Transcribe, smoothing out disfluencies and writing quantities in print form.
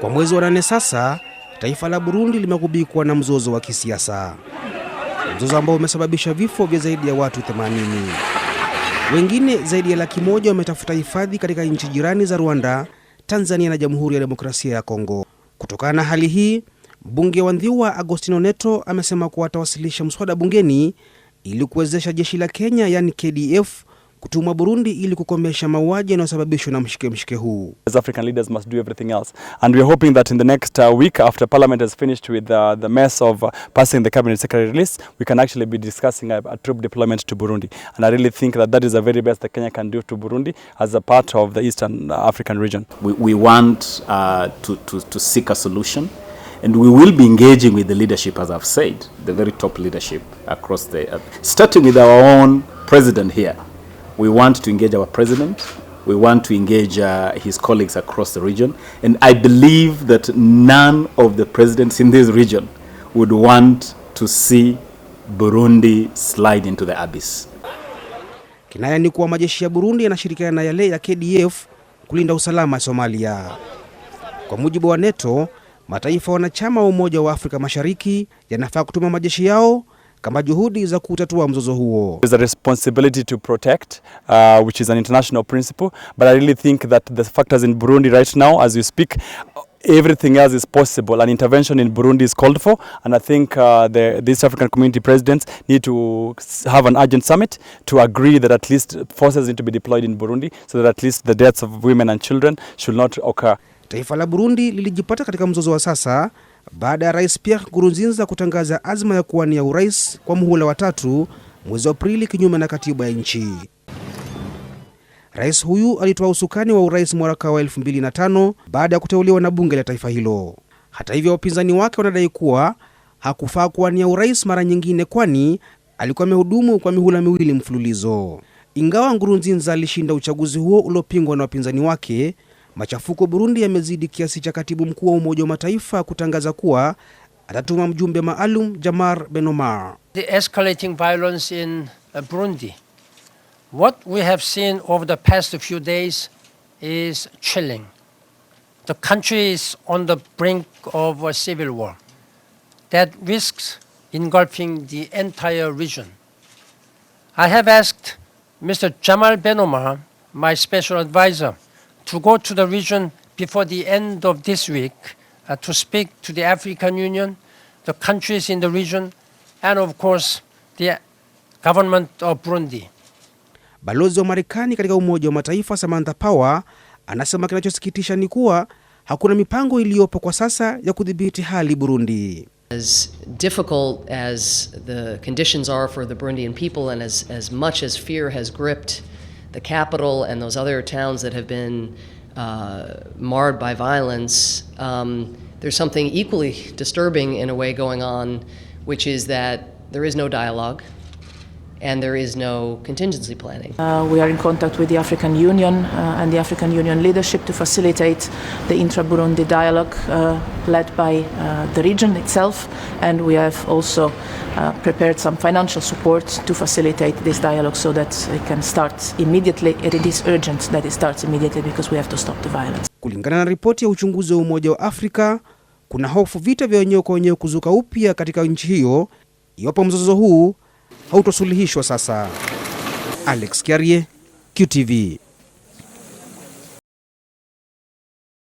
Kwa mwezi wa 8 sasa, taifa la Burundi limegubikwa na mzozo wa kisiasa. Mzozo ambao umesababisha vifo vya zaidi ya watu 80. Wengine zaidi ya 100,000 wametafuta hifadhi katika nchi jirani za Rwanda, Tanzania na Jamhuri ya Demokrasia ya Kongo. Kutokana na hali hii, mbunge wa Ndhiwa Agostino Neto amesema kuwa atawasilisha mswada bungeni ili kuwezesha jeshi la Kenya yani KDF kutumwa Burundi ili kukomesha mauaji yanayosababishwa na mshike huu. As African leaders must do everything else, and we are hoping that in the next week, after Parliament has finished with the mess of passing the cabinet secretary list, we can actually be discussing a troop deployment to Burundi. And I really think that that is the very best that Kenya can do to Burundi as a part of the Eastern African region. We want to seek a solution, and we will be engaging with the leadership, as I've said, the very top leadership across the, starting with our own president here. We want to engage our president. We want to engage his colleagues across the region. And I believe that none of the presidents in this region would want to see Burundi slide into the abyss. Kinaya ni kuwa majeshi ya Burundi yanashirikiana na yale ya KDF kulinda usalama Somalia. Kwa mujibu wa Neto, mataifa wanachama wa Umoja wa Afrika Mashariki yanafaa kutuma majeshi yao kama juhudi za kutatua mzozo huo. There's a responsibility to protect, which is an international principle, but I really think that the factors in Burundi right now, as you speak, everything else is possible. An intervention in Burundi is called for, and I think the East African Community presidents need to have an urgent summit to agree that at least forces need to be deployed in Burundi, so that at least the deaths of women and children should not occur. Taifa la Burundi lilijipata katika mzozo wa sasa baada ya Rais Pierre Nkurunziza kutangaza azma ya kuwania urais kwa muhula wa 3 mwezi Aprili kinyume na katiba ya nchi. Rais huyu alitoa usukani wa urais mwaka wa 2005 baada ya kuteuliwa na bunge la taifa hilo. Hata hivyo, wapinzani wake wanadai kuwa hakufaa kuwania urais mara nyingine, kwani alikuwa amehudumu kwa mihula 2 mfululizo. Ingawa Nkurunziza alishinda uchaguzi huo uliopingwa na wapinzani wake, Machafuko Burundi yamezidi kiasi cha katibu mkuu wa Umoja wa Mataifa kutangaza kuwa atatuma mjumbe maalum Jamar Benomar. The escalating violence in Burundi. What we have seen over the past few days is chilling. The country is on the brink of a civil war that risks engulfing the entire region. I have asked Mr. Jamal Benomar, my special advisor, to go to the region before the end of this week to speak to the African Union, the countries in the region, and of course the government of Burundi. Balozi wa Marekani katika Umoja wa Mataifa Samantha Power anasema kinachosikitisha ni kuwa hakuna mipango iliyopo kwa sasa ya kudhibiti hali Burundi. As difficult as the conditions are for the Burundian people, and as much as fear has gripped the capital and those other towns that have been marred by violence, there's something equally disturbing in a way going on, which is that there is no dialogue and there is no contingency planning. We are in contact with the African Union and the African Union leadership to facilitate the intra-Burundi dialogue led by the region itself, and we have also prepared some financial support to facilitate this dialogue so that it can start immediately. It is urgent that it starts immediately because we have to stop the violence. Kulingana na ripoti ya uchunguzi wa Umoja wa Afrika, kuna hofu vita vya wenyewe kwa wenyewe kuzuka upya katika nchi hiyo iwapo mzozo huu hautosuluhishwa sasa. Alex Kiarie, QTV.